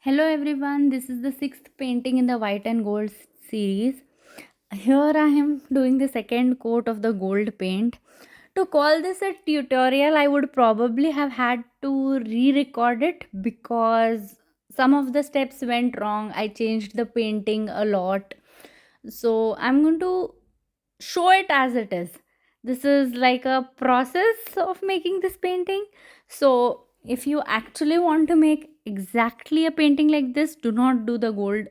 Hello everyone, this is the sixth painting in the white and gold series. Here I am doing the second coat of the gold paint. To call this a tutorial, I would probably have had to re-record it because some of the steps went wrong. I changed the painting a lot. So I'm going to show it as it is. This is like a process of making this painting. So if you actually want to make exactly a painting like this, do not do the gold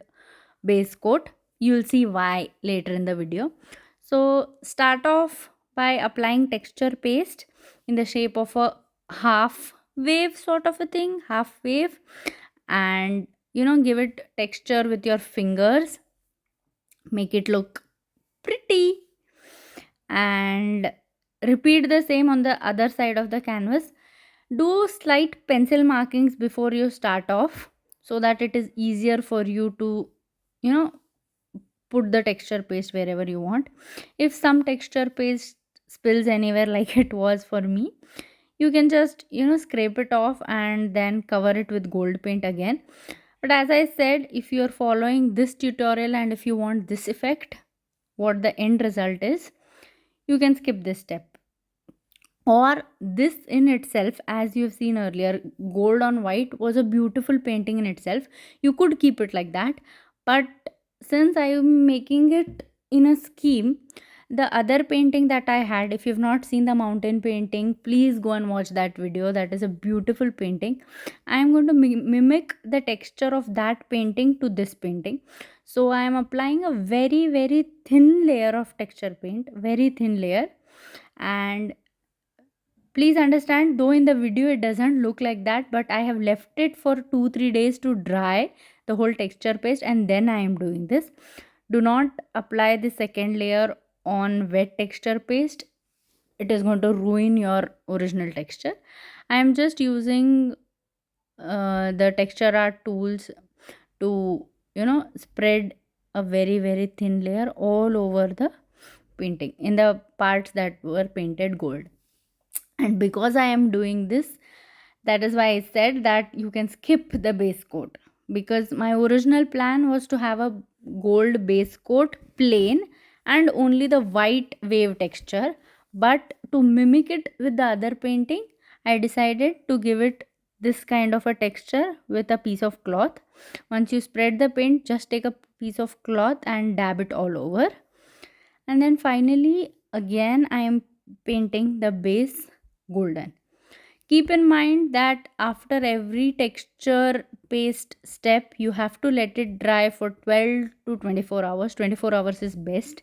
base coat. You'll see why later in the video. So start off by applying texture paste in the shape of a half wave sort of a thing, half wave, and give it texture with your fingers, make it look pretty, and repeat the same on the other side of the canvas. Do slight pencil markings before you start off so that it is easier for you to you know put the texture paste wherever you want. If some texture paste spills anywhere like it was for me, you can just scrape it off and then cover it with gold paint again. But as I said, if you are following this tutorial and if you want this effect, what the end result is, you can skip this step. Or this in itself, as you've seen earlier, gold on white was a beautiful painting in itself. You could keep it like that, but since I am making it in a scheme, the other painting that I had, if you've not seen the mountain painting, please go and watch that video. That is a beautiful painting. I am going to mimic the texture of that painting to this painting. So I am applying a very very thin layer of texture paint, very thin layer. And please understand, though in the video it doesn't look like that, but I have left it for 2-3 days to dry the whole texture paste, and then I am doing this. Do not apply the second layer on wet texture paste. It is going to ruin your original texture. I am just using the texture art tools to spread a very very thin layer all over the painting in the parts that were painted gold. And because I am doing this, that is why I said that you can skip the base coat, because my original plan was to have a gold base coat plain and only the white wave texture. But to mimic it with the other painting, I decided to give it this kind of a texture with a piece of cloth. Once you spread the paint, just take a piece of cloth and dab it all over. And then finally, again, I am painting the base golden. Keep in mind that after every texture paste step, you have to let it dry for 12 to 24 hours. 24 hours is best.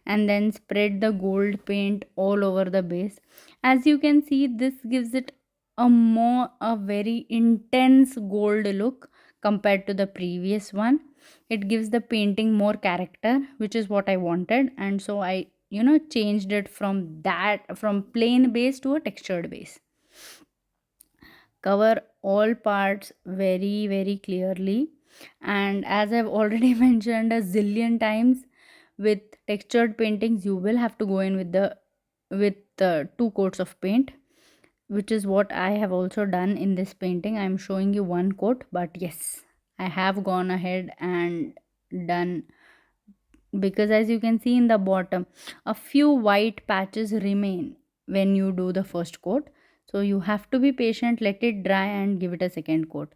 And then spread the gold paint all over the base. As you can see, this gives it a very intense gold look compared to the previous one. It gives the painting more character, which is what I wanted. And so I changed it from plain base to a textured base. Cover all parts very very clearly. And as I've already mentioned a zillion times, with textured paintings you will have to go in with two coats of paint, which is what I have also done in this painting. I'm showing you one coat, but yes, I have gone ahead and done, because as you can see in the bottom, a few white patches remain when you do the first coat. So you have to be patient, let it dry and give it a second coat.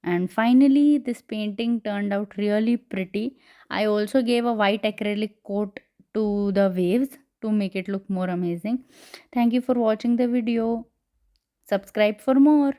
And finally this painting turned out really pretty. I also gave a white acrylic coat to the waves to make it look more amazing. Thank you for watching the video. Subscribe for more.